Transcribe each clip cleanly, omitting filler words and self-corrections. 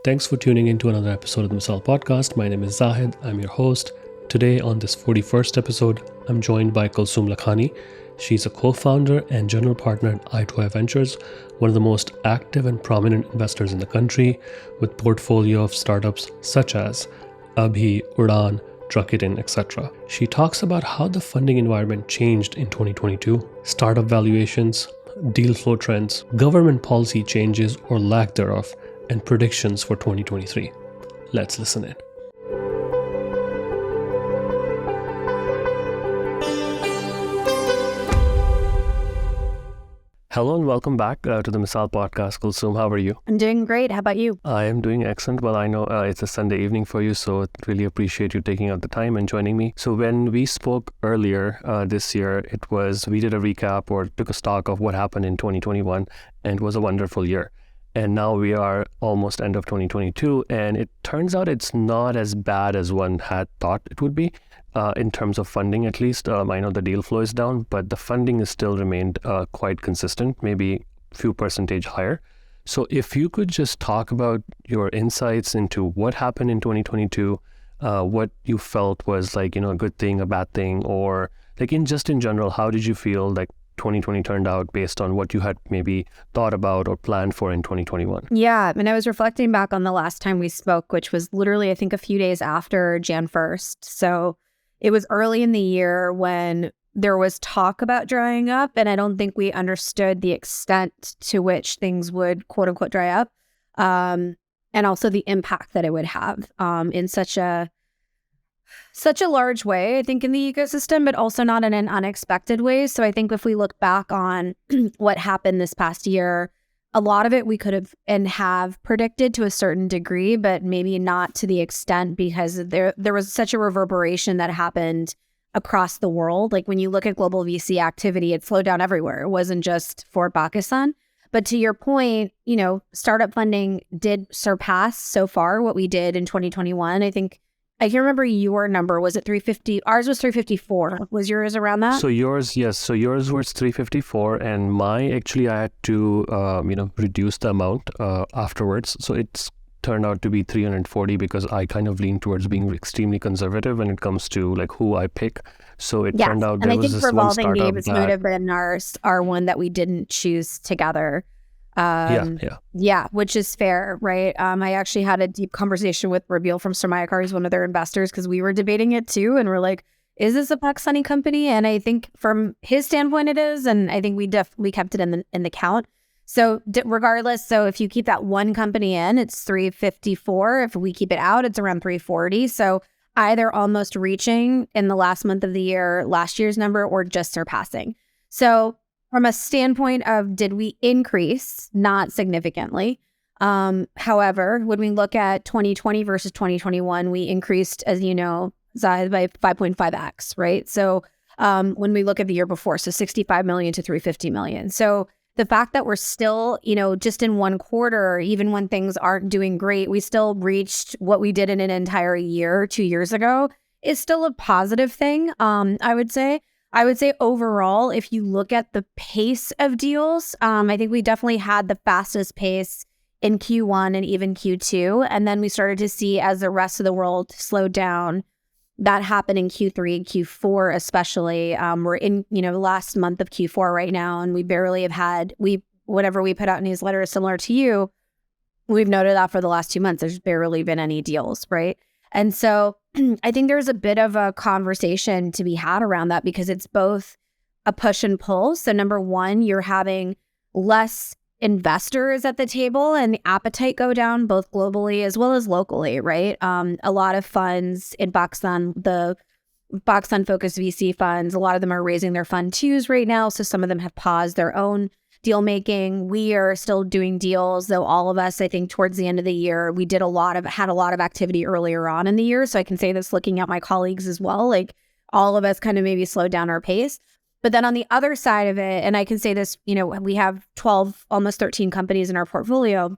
Thanks for tuning in to another episode of the Misaal podcast. My name is Zahid. I'm your host. Today, on this 41st episode, I'm joined by Kalsoom Lakhani. She's a co-founder and general partner at i2i Ventures, one of the most active and prominent investors in the country, with portfolio of startups such as Abhi, Oraan, Truckitin, etc. She talks about how the funding environment changed in 2022, startup valuations, deal flow trends, government policy changes or lack thereof, and predictions for 2023. Let's listen in. Hello and welcome back to the Misaal podcast. Kalsoom, how are you? I'm doing great. How about you? I am doing excellent. Well, I know it's a Sunday evening for you, so really appreciate you taking out the time and joining me. So when we spoke earlier this year, we did a recap or took a stock of what happened in 2021, and it was a wonderful year. And now we are almost end of 2022, and it turns out it's not as bad as one had thought it would be. In terms of funding, at least. I know the deal flow is down, but the funding has still remained quite consistent, maybe a few percentage higher. So if you could just talk about your insights into what happened in 2022, what you felt was a good thing, a bad thing, or in general, how did you feel 2020 turned out based on what you had maybe thought about or planned for in 2021? Yeah, and I was reflecting back on the last time we spoke, which was literally, I think, a few days after Jan 1st. So it was early in the year when there was talk about drying up, and I don't think we understood the extent to which things would, quote unquote, dry up, and also the impact that it would have in such a large way, I think, in the ecosystem, but also not in an unexpected way. So I think if we look back on what happened this past year, a lot of it we could have and have predicted to a certain degree, but maybe not to the extent, because there was such a reverberation that happened across the world. Like when you look at global VC activity, it slowed down everywhere. It wasn't just for Pakistan. But to your point, startup funding did surpass so far what we did in 2021. I think I can remember your number. Was it 350? Ours was 354. Was yours around that? So yours, yes. So yours was 354, and I had to, reduce the amount afterwards. So it's turned out to be 340 because I kind of lean towards being extremely conservative when it comes to who I pick. So it turned out there was this one startup. And I think revolving names might have been our one that we didn't choose together. Yeah, which is fair, right? I actually had a deep conversation with Rabil from Sarmayakar, who's one of their investors, because we were debating it too, and we're like, is this a Pakistani company? And I think from his standpoint it is, and I think we kept it in the count. So regardless, so if you keep that one company in, it's 354. If we keep it out, it's around 340. So either almost reaching in the last month of the year last year's number, or just surpassing. So from a standpoint of, did we increase? Not significantly. However, when we look at 2020 versus 2021, we increased, as you know, Zahid, by 5.5x, right? So when we look at the year before, so 65 million to 350 million. So the fact that we're still, just in one quarter, even when things aren't doing great, we still reached what we did in an entire year 2 years ago is still a positive thing, I would say. I would say overall, if you look at the pace of deals, I think we definitely had the fastest pace in Q1 and even Q2. And then we started to see, as the rest of the world slowed down, that happened in Q3 and Q4 especially. We're in, last month of Q4 right now, and we barely have had, whatever we put out newsletters similar to you, we've noted that for the last 2 months, there's barely been any deals, right? And so I think there's a bit of a conversation to be had around that, because it's both a push and pull. So number one, you're having less investors at the table and the appetite go down both globally as well as locally, right? A lot of funds in Pakistan, the Pakistan-focused VC funds, a lot of them are raising their fund twos right now. So some of them have paused their own deal making. We are still doing deals, though all of us, I think towards the end of the year, we had a lot of activity earlier on in the year. So I can say this looking at my colleagues as well, all of us kind of maybe slowed down our pace. But then on the other side of it, and I can say this, we have 12, almost 13 companies in our portfolio.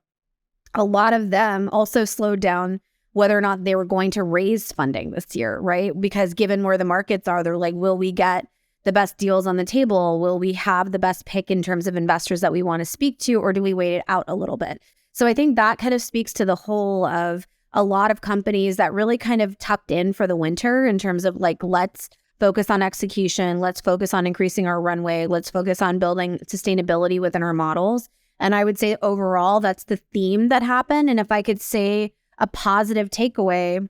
A lot of them also slowed down whether or not they were going to raise funding this year, right? Because given where the markets are, they're like, will we get the best deals on the table? Will we have the best pick in terms of investors that we want to speak to, or do we wait it out a little bit? So I think that kind of speaks to the whole of a lot of companies that really kind of tucked in for the winter in terms of like, let's focus on execution, let's focus on increasing our runway, let's focus on building sustainability within our models. And I would say overall, that's the theme that happened. And if I could say a positive takeaway,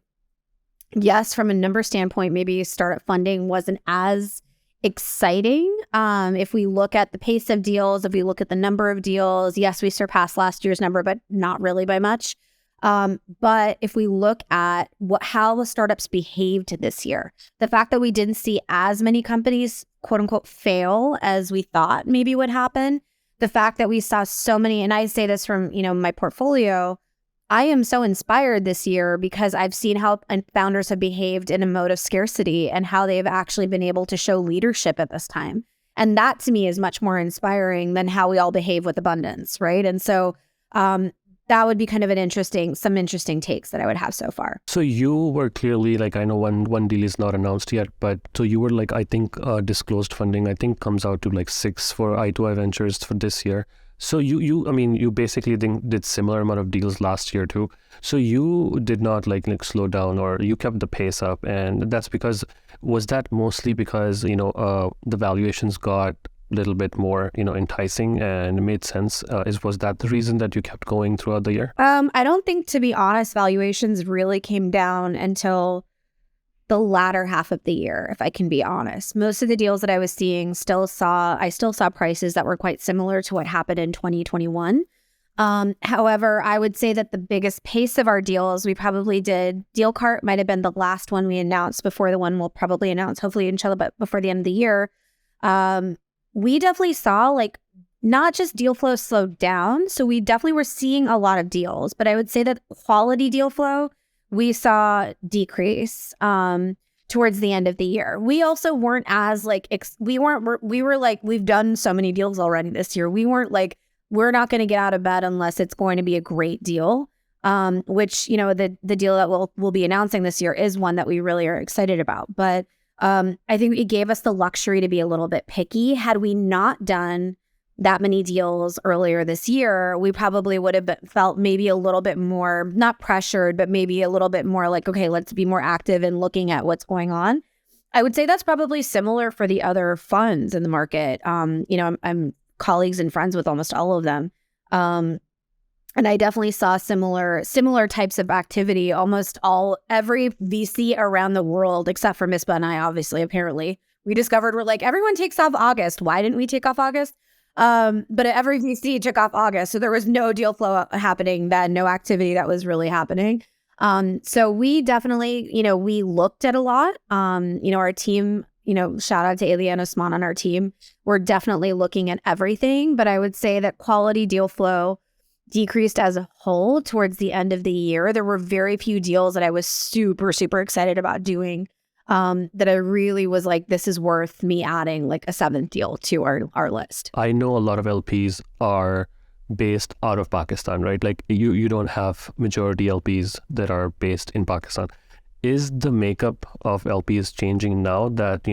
yes, from a number standpoint, maybe startup funding wasn't as exciting. If we look at the pace of deals, if we look at the number of deals, yes, we surpassed last year's number, but not really by much. But if we look at how the startups behaved this year, the fact that we didn't see as many companies, quote unquote, fail as we thought maybe would happen, the fact that we saw so many, and I say this from, my portfolio, I am so inspired this year because I've seen how founders have behaved in a mode of scarcity and how they've actually been able to show leadership at this time. And that to me is much more inspiring than how we all behave with abundance, right? And so that would be kind of some interesting takes that I would have so far. So you were clearly like, I know one deal is not announced yet, but so you were like, I think disclosed funding, I think comes out to like 6 for i2i Ventures for this year. So you basically did similar amount of deals last year too. So you did not like slow down, or you kept the pace up, and that's because, was that mostly because the valuations got a little bit more enticing and made sense? Was that the reason that you kept going throughout the year? I don't think, to be honest, valuations really came down until the latter half of the year, if I can be honest. Most of the deals that I was seeing I still saw prices that were quite similar to what happened in 2021. However, I would say that the biggest pace of our deals, we probably did, DealCart might have been the last one we announced before the one we'll probably announce, hopefully inshallah, but before the end of the year. We definitely saw not just deal flow slowed down. So we definitely were seeing a lot of deals, but I would say that quality deal flow, we saw decrease towards the end of the year. We also weren't as we were like, we've done so many deals already this year. We weren't like, we're not going to get out of bed unless it's going to be a great deal, which, the deal that we'll be announcing this year is one that we really are excited about. But I think it gave us the luxury to be a little bit picky. Had we not done that many deals earlier this year, we probably would have felt maybe a little bit more, not pressured, but maybe a little bit more like, okay, let's be more active in looking at what's going on. I would say that's probably similar for the other funds in the market. I'm colleagues and friends with almost all of them. And I definitely saw similar types of activity. Every VC around the world, except for Misbah and I, obviously, apparently, we discovered we're like, everyone takes off August. Why didn't we take off August? But every VC took off August. So there was no deal flow happening then, no activity that was really happening. So we definitely, we looked at a lot. Our team, shout out to Eliane Osman on our team. We're definitely looking at everything. But I would say that quality deal flow decreased as a whole towards the end of the year. There were very few deals that I was super, super excited about doing. That I really was like, this is worth me adding like a 7th deal to our list. I know a lot of LPs are based out of Pakistan, right? Like you don't have majority LPs that are based in Pakistan. Is the makeup of LPs changing now that,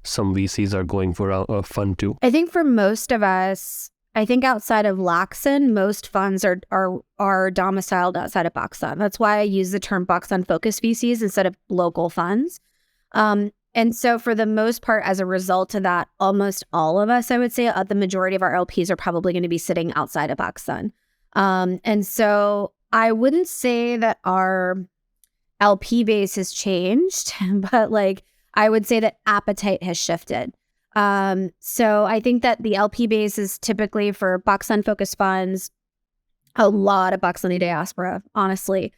some VCs are going for a fund too? I think for most of us, outside of Laxon, most funds are domiciled outside of Pakistan. That's why I use the term Pakistan-focused VCs instead of local funds. And so for the most part, as a result of that, almost all of us, I would say the majority of our LPs are probably going to be sitting outside of Pakistan. And so I wouldn't say that our LP base has changed, but I would say that appetite has shifted. So I think that the LP base is typically for Pakistan-focused funds, a lot of Pakistani diaspora, honestly.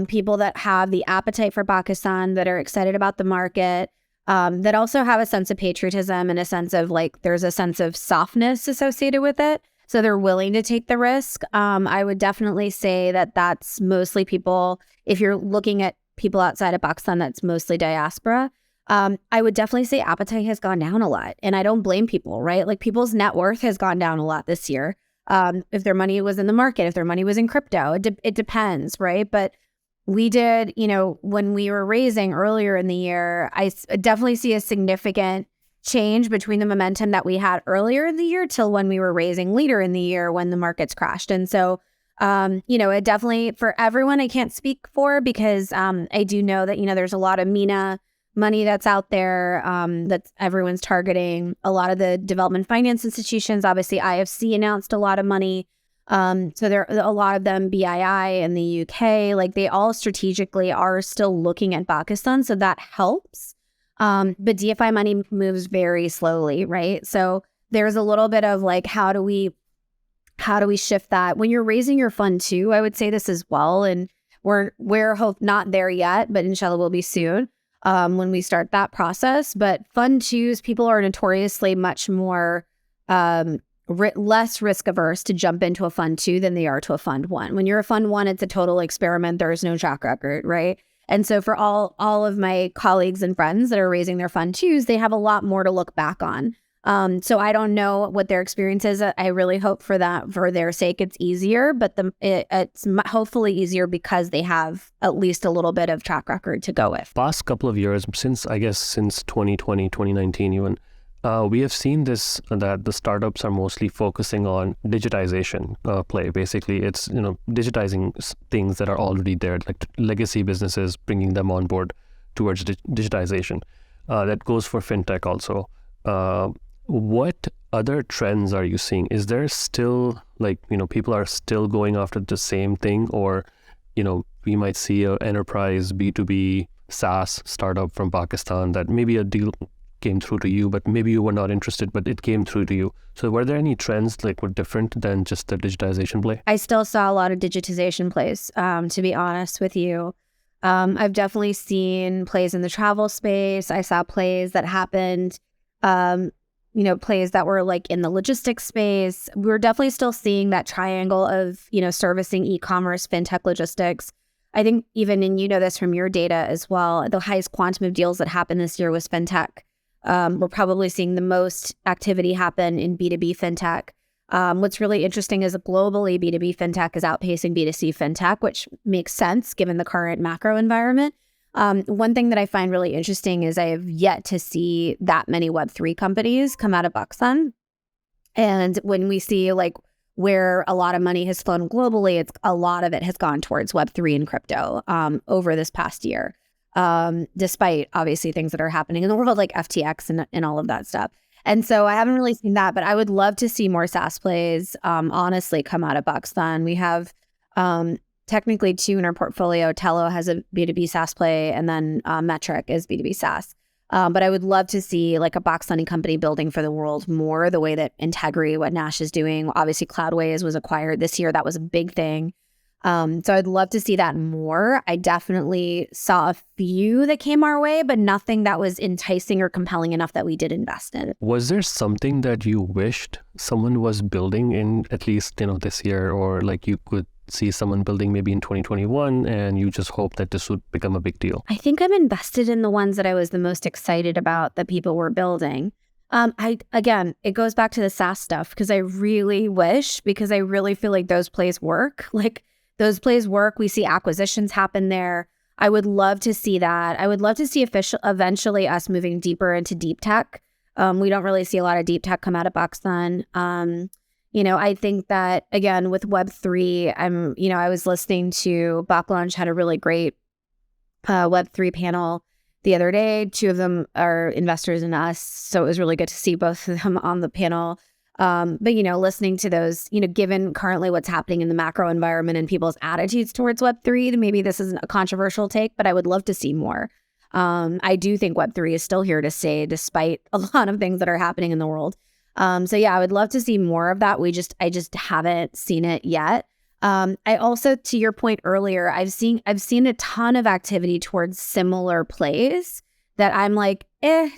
People that have the appetite for Pakistan, that are excited about the market, that also have a sense of patriotism and a sense of there's a sense of softness associated with it. So they're willing to take the risk. I would definitely say that that's mostly people, if you're looking at people outside of Pakistan, that's mostly diaspora. I would definitely say appetite has gone down a lot. And I don't blame people, right? People's net worth has gone down a lot this year. If their money was in the market, if their money was in crypto, it depends, right? But we did, when we were raising earlier in the year, I definitely see a significant change between the momentum that we had earlier in the year till when we were raising later in the year when the markets crashed. And so It definitely, for everyone, I can't speak for, because I do know that, there's a lot of MENA money that's out there that everyone's targeting. A lot of the development finance institutions, obviously IFC announced a lot of money. So there are a lot of them, BII in the UK, like they all strategically are still looking at Pakistan. So that helps. But DFI money moves very slowly, right? So there's a little bit of like, how do we shift that? When you're raising your fund too, I would say this as well. And we're not there yet, but inshallah we'll be soon when we start that process. But fund twos, people are notoriously much more less risk averse to jump into a fund two than they are to a fund one. When you're a fund one, it's a total experiment. There is no track record, right? And so for all of my colleagues and friends that are raising their fund twos, they have a lot more to look back on. So I don't know what their experience is. I really hope for their sake, it's easier, but it's hopefully easier because they have at least a little bit of track record to go with. Past couple of years, since 2020, 2019 even, we have seen this, that the startups are mostly focusing on digitization play. Basically, it's digitizing things that are already there, like legacy businesses, bringing them on board towards digitization. That goes for fintech also. What other trends are you seeing? Is there still people are still going after the same thing, or we might see an enterprise B2B SaaS startup from Pakistan that maybe a deal came through to you, but maybe you were not interested, but it came through to you. So were there any trends were different than just the digitization play? I still saw a lot of digitization plays, to be honest with you. I've definitely seen plays in the travel space. I saw plays that happened, plays that were in the logistics space. We're definitely still seeing that triangle of, servicing e-commerce, fintech, logistics. I think even, and this from your data as well, the highest quantum of deals that happened this year was fintech. We're probably seeing the most activity happen in B2B fintech. What's really interesting is globally, B2B fintech is outpacing B2C fintech, which makes sense given the current macro environment. One thing that I find really interesting is I have yet to see that many Web3 companies come out of Pakistan. And when we see where a lot of money has flown globally, a lot of it has gone towards Web3 and crypto over this past year. Despite obviously things that are happening in the world like FTX and all of that stuff. And so I haven't really seen that, but I would love to see more SaaS plays, honestly, come out of Pakistan. We have technically two in our portfolio. Tello has a B2B SaaS play, and then Metric is B2B SaaS. But I would love to see a Pakistani company building for the world more the way that Integri, what Nash is doing. Obviously, Cloudways was acquired this year. That was a big thing. So I'd love to see that more. I definitely saw a few that came our way, but nothing that was enticing or compelling enough that we did invest in. Was there something that you wished someone was building in at least, this year, or you could see someone building maybe in 2021 and you just hope that this would become a big deal? I think I'm invested in the ones that I was the most excited about that people were building. Again, it goes back to the SaaS stuff because I really wish, because I really feel like those plays work. Those plays work. We see acquisitions happen there. I would love to see that. I would love to see eventually us moving deeper into deep tech. We don't really see a lot of deep tech come out of Pakistan. I think that, again, with Web3, I was listening to Backlaunch had a really great Web3 panel the other day. Two of them are investors in us. So it was really good to see both of them on the panel. But listening to those, given currently what's happening in the macro environment and people's attitudes towards Web3, maybe this isn't a controversial take, but I would love to see more. I do think Web3 is still here to stay despite a lot of things that are happening in the world. So yeah, I would love to see more of that. I just haven't seen it yet. I also, to your point earlier, I've seen a ton of activity towards similar plays that I'm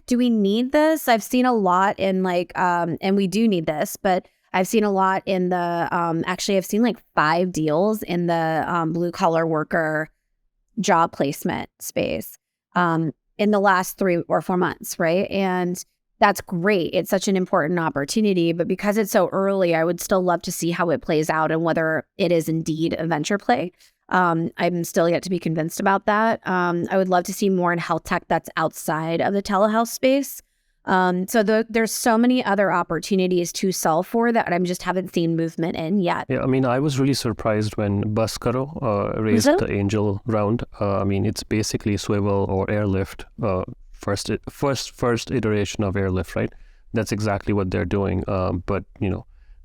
do we need this? I've seen a lot in and we do need this, but I've seen a lot in the, actually I've seen 5 deals in the blue collar worker job placement space in the last 3 or 4 months, right? And that's great. It's such an important opportunity, but because it's so early, I would still love to see how it plays out and whether it is indeed a venture play. I'm still yet to be convinced about that. I would love to see more in health tech that's outside of the telehealth space. There's so many other opportunities to solve for that I just haven't seen movement in yet. Yeah, I mean, I was really surprised when BusCaro raised the angel round. I mean, it's basically swivel or airlift, first iteration of airlift, right? That's exactly what they're doing. But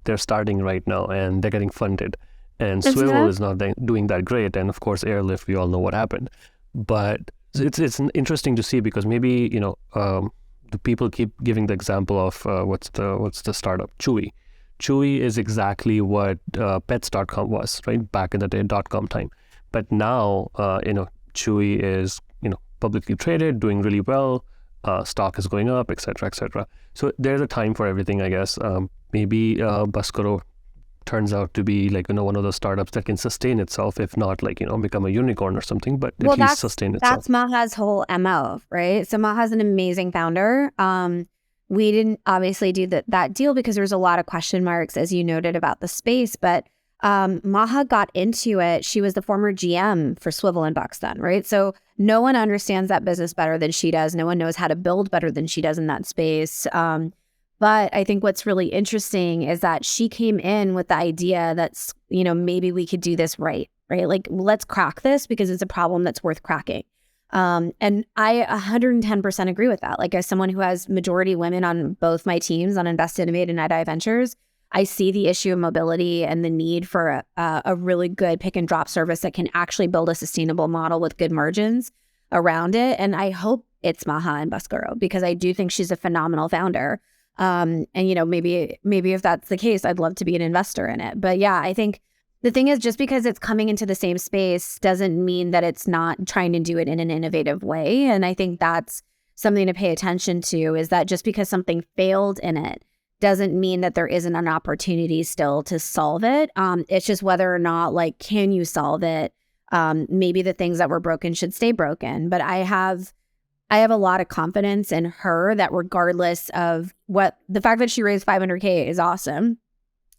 they're starting right now and they're getting funded. And swivel is not doing that great. And of course, airlift, we all know what happened. But it's interesting to see because maybe the people keep giving the example of what's the startup i2i. i2i is exactly what pets.com was, right, back in the day, .com time. But now i2i is publicly traded, doing really well. Stock is going up, etc., etc. So there's a time for everything, I guess. Maybe BusCaro turns out to be one of those startups that can sustain itself, if not become a unicorn or something, but at least sustain itself. That's Maha's whole MO, right? So Maha's an amazing founder. We didn't obviously do that deal because there's a lot of question marks, as you noted, about the space, but Maha got into it. She was the former GM for Swivel and Bucks then, right? So no one understands that business better than she does. No one knows how to build better than she does in that space. But I think what's really interesting is that she came in with the idea that, maybe we could do this right? Like, let's crack this because it's a problem that's worth cracking. And I 110% agree with that. Like, as someone who has majority women on both my teams on Invest, Innovate, and i2i Ventures, I see the issue of mobility and the need for a really good pick and drop service that can actually build a sustainable model with good margins around it. And I hope it's Maha and BusCaro because I do think she's a phenomenal founder. And maybe if that's the case, I'd love to be an investor in it. But yeah, I think the thing is, just because it's coming into the same space doesn't mean that it's not trying to do it in an innovative way. And I think that's something to pay attention to, is that just because something failed in it doesn't mean that there isn't an opportunity still to solve it. It's just whether or not, can you solve it? Maybe the things that were broken should stay broken. But I have a lot of confidence in her that regardless of the fact that she raised $500K is awesome.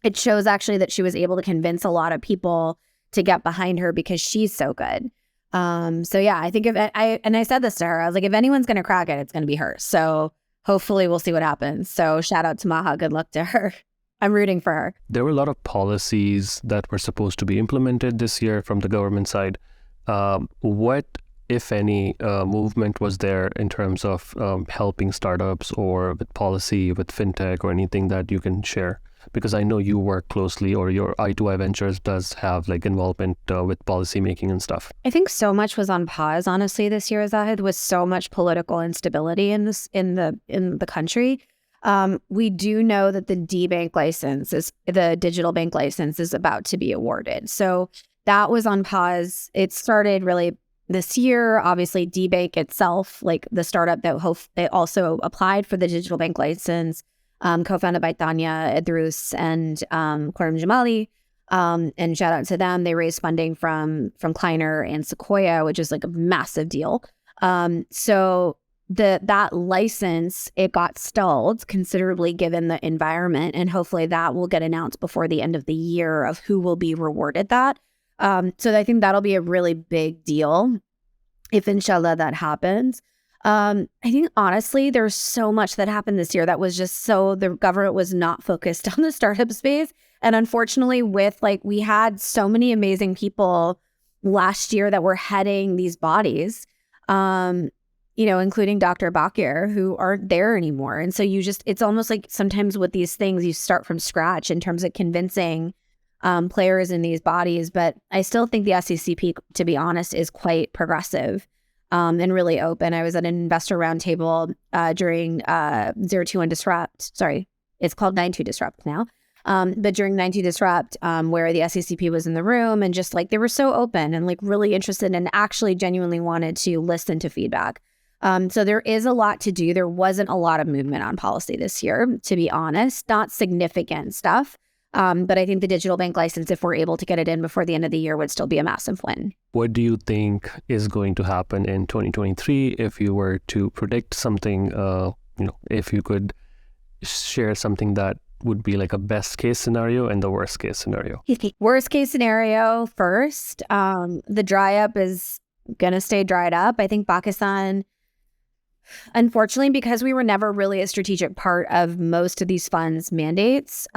It shows actually that she was able to convince a lot of people to get behind her because she's so good. So yeah, I think I said this to her, I was like, if anyone's going to crack it, it's going to be her. So hopefully we'll see what happens. So shout out to Maha. Good luck to her. I'm rooting for her. There were a lot of policies that were supposed to be implemented this year from the government side. What, if any, movement was there in terms of helping startups or with policy, with fintech or anything that you can share? Because I know you work closely, or your i2i Ventures does have involvement with policy making and stuff. I think so much was on pause, honestly, this year, Zahid, with so much political instability in the country. We do know that the the digital bank license is about to be awarded. So that was on pause. It started really this year. Obviously, DBank itself, the startup that also applied for the digital bank license, co-founded by Tanya Idrous and Karim Jamali. And shout out to them. They raised funding from Kleiner and Sequoia, which is a massive deal. So that license, it got stalled considerably given the environment. And hopefully that will get announced before the end of the year of who will be rewarded that. So I think that'll be a really big deal if inshallah that happens. I think honestly, there's so much that happened this year that was just the government was not focused on the startup space. And unfortunately we had so many amazing people last year that were heading these bodies, including Dr. Bakir, who aren't there anymore. And so it's almost like sometimes with these things, you start from scratch in terms of convincing players in these bodies. But I still think the SECP, to be honest, is quite progressive and really open. I was at an investor roundtable during 021 Disrupt. Sorry, it's called 92 Disrupt now. But during 92 Disrupt, where the SECP was in the room and just they were so open and really interested and actually genuinely wanted to listen to feedback. So there is a lot to do. There wasn't a lot of movement on policy this year, to be honest, not significant stuff. But I think the digital bank license, if we're able to get it in before the end of the year, would still be a massive win. What do you think is going to happen in 2023 if you were to predict something, if you could share something that would be a best case scenario and the worst case scenario? Worst case scenario first, the dry up is going to stay dried up. I think Pakistan Unfortunately, because we were never really a strategic part of most of these funds' mandates,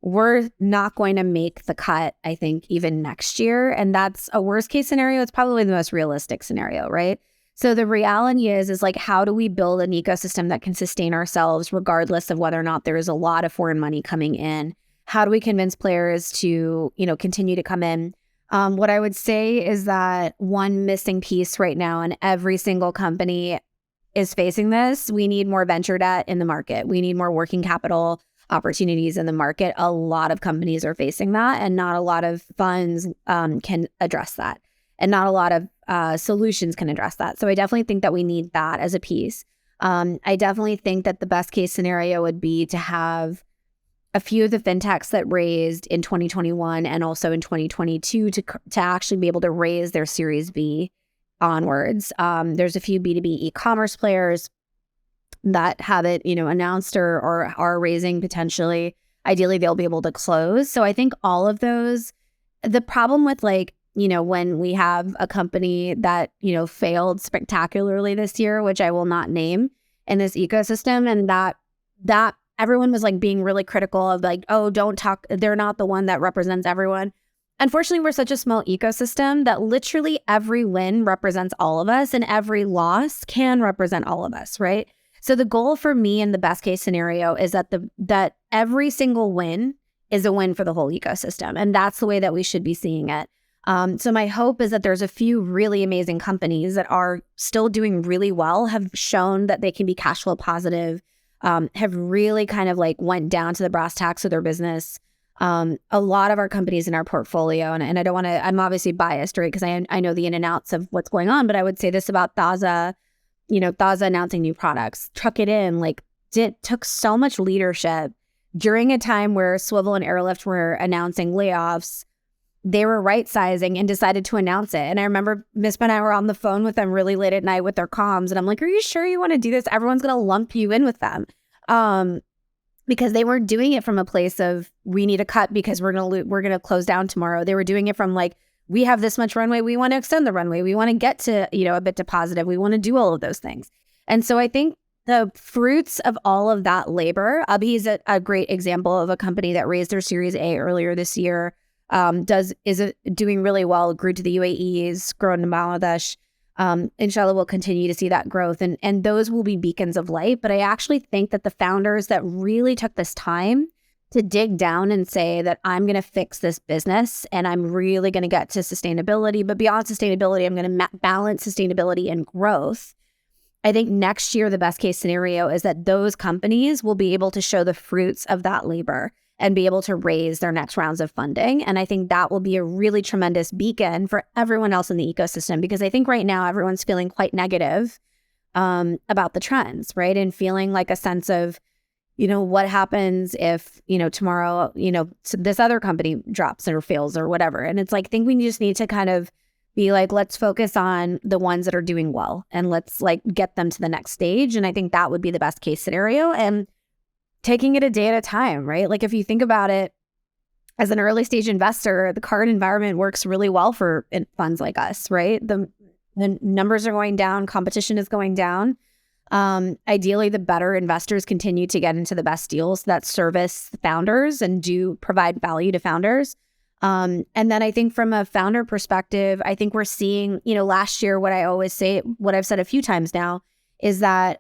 we're not going to make the cut, I think, even next year. And that's a worst case scenario. It's probably the most realistic scenario, right? So the reality is like, how do we build an ecosystem that can sustain ourselves regardless of whether or not there is a lot of foreign money coming in? How do we convince players to, continue to come in? What I would say is that one missing piece right now, and every single company is facing this, we need more venture debt in the market. We need more working capital opportunities in the market. A lot of companies are facing that, and not a lot of funds can address that. And not a lot of solutions can address that. So I definitely think that we need that as a piece. I definitely think that the best case scenario would be to have a few of the fintechs that raised in 2021 and also in 2022 to actually be able to raise their Series B onwards. There's a few B2B e-commerce players that have it, announced or are raising potentially. Ideally, they'll be able to close. So I think all of those, the problem with when we have a company that, failed spectacularly this year, which I will not name, in this ecosystem, and that everyone was being really critical of oh, don't talk, they're not the one that represents everyone. Unfortunately, we're such a small ecosystem that literally every win represents all of us and every loss can represent all of us, right? So the goal for me in the best case scenario is that every single win is a win for the whole ecosystem. And that's the way that we should be seeing it. So my hope is that there's a few really amazing companies that are still doing really well, have shown that they can be cash flow positive, have really kind of went down to the brass tacks of their business. A lot of our companies in our portfolio, and I don't want to, I'm obviously biased, right? Because I know the in and outs of what's going on, but I would say this about Tazah, Tazah announcing new products, Truck It In, took so much leadership during a time where Swivel and Airlift were announcing layoffs. They were right sizing and decided to announce it. And I remember Mispa and I were on the phone with them really late at night with their comms. And I'm like, are you sure you want to do this? Everyone's going to lump you in with them. Because they weren't doing it from a place of we need a cut because we're going to close down tomorrow. They were doing it from we have this much runway. We want to extend the runway. We want to get to, a bit to positive. We want to do all of those things. And so I think the fruits of all of that labor, Abhi is a great example of a company that raised their Series A earlier this year. Is doing really well, grew to the UAEs, grown to Bangladesh. Inshallah, we'll continue to see that growth and those will be beacons of light. But I actually think that the founders that really took this time to dig down and say that I'm going to fix this business and I'm really going to get to sustainability, but beyond sustainability, I'm going to balance sustainability and growth. I think next year, the best case scenario is that those companies will be able to show the fruits of that labor and be able to raise their next rounds of funding. And I think that will be a really tremendous beacon for everyone else in the ecosystem, because I think right now everyone's feeling quite negative about the trends, right? And feeling a sense of, what happens if, tomorrow, this other company drops or fails or whatever. And it's I think we just need to kind of be let's focus on the ones that are doing well and let's get them to the next stage. And I think that would be the best case scenario. And taking it a day at a time, right? If you think about it, as an early stage investor, the current environment works really well for funds like us, right? The numbers are going down, competition is going down. Ideally, the better investors continue to get into the best deals that service founders and do provide value to founders. And then I think from a founder perspective, I think we're seeing, last year, what I always say, what I've said a few times now, is that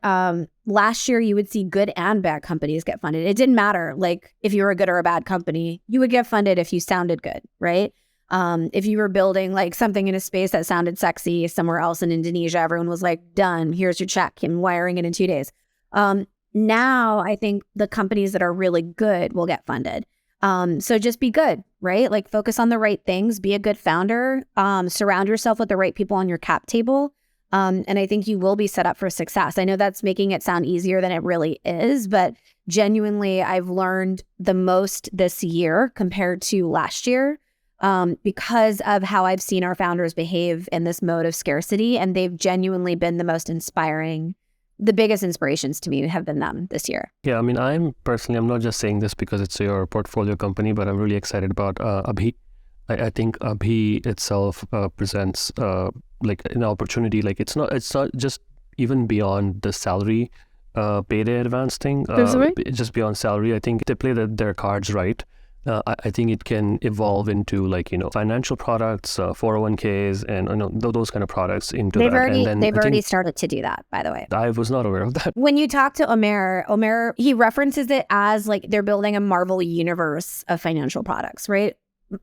last year you would see good and bad companies get funded. It didn't matter if you were a good or a bad company, you would get funded if you sounded good, right? If you were building something in a space that sounded sexy somewhere else in Indonesia, everyone was done, here's your check and wiring it in 2 days. Now I think the companies that are really good will get funded. So just be good, right? Focus on the right things, be a good founder, surround yourself with the right people on your cap table. And I think you will be set up for success. I know that's making it sound easier than it really is, but genuinely, I've learned the most this year compared to last year because of how I've seen our founders behave in this mode of scarcity. And they've genuinely been the most inspiring. The biggest inspirations to me have been them this year. Yeah, I mean, I'm not just saying this because it's your portfolio company, but I'm really excited about Abhi. I think Abhi itself presents an opportunity. It's not just even beyond the salary payday advance thing, just beyond salary, I think they play their cards right. I think it can evolve into financial products, 401ks, and those kind of products into they've that. They've already started to do that, by the way. I was not aware of that. When you talk to Omer, he references it as like they're building a Marvel universe of financial products, right?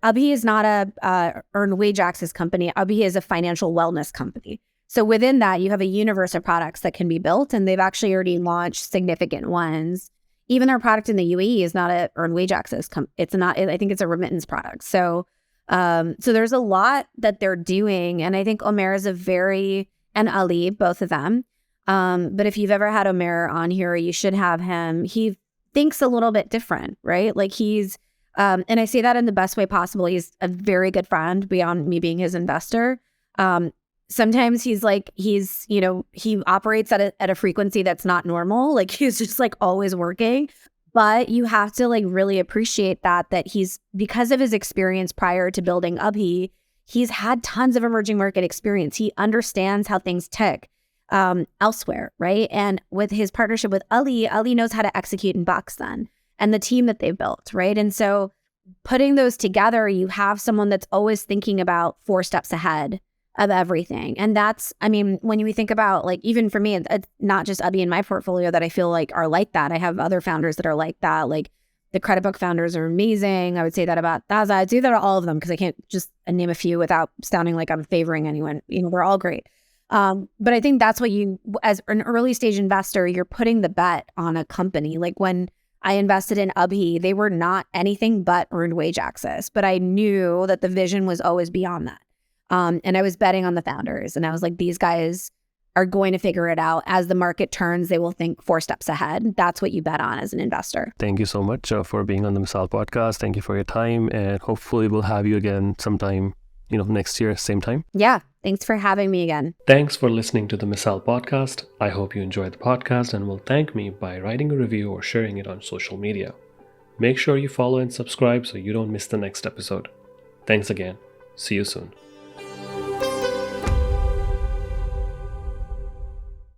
Abhi is not a earned wage access company. Abhi is a financial wellness company. So within that, you have a universe of products that can be built, and they've actually already launched significant ones. Even our product in the UAE is not a earned wage access. It's not. I think it's a remittance product. So there's a lot that they're doing, and I think Omer is and Ali, both of them. But if you've ever had Omer on here, you should have him. He thinks a little bit different, right? Like he's, and I say that in the best way possible. He's a very good friend beyond me being his investor. Sometimes he operates at a frequency that's not normal. Like he's just like always working, but you have to like really appreciate that he's, because of his experience prior to building Abhi, he's had tons of emerging market experience. He understands how things tick elsewhere, right? And with his partnership with Ali knows how to execute in Pakistan and the team that they've built, right? And so putting those together, you have someone that's always thinking about 4 steps ahead of everything. And that's, I mean, when we think about, like, even for me, it's not just Abhi in my portfolio that I feel like are like that. I have other founders that are like that. Like the credit book founders are amazing. I would say that about Tazah. I'd say that about all of them because I can't just name a few without sounding like I'm favoring anyone. They're all great. But I think that's what as an early stage investor, you're putting the bet on a company. Like when I invested in Abhi, they were not anything but earned wage access, but I knew that the vision was always beyond that. And I was betting on the founders, and I was like, these guys are going to figure it out. As the market turns, they will think 4 steps ahead. That's what you bet on as an investor. Thank you so much for being on the Misaal podcast. Thank you for your time, and hopefully we'll have you again sometime, next year, same time. Yeah. Thanks for having me again. Thanks for listening to the Misaal podcast. I hope you enjoyed the podcast and will thank me by writing a review or sharing it on social media. Make sure you follow and subscribe so you don't miss the next episode. Thanks again. See you soon.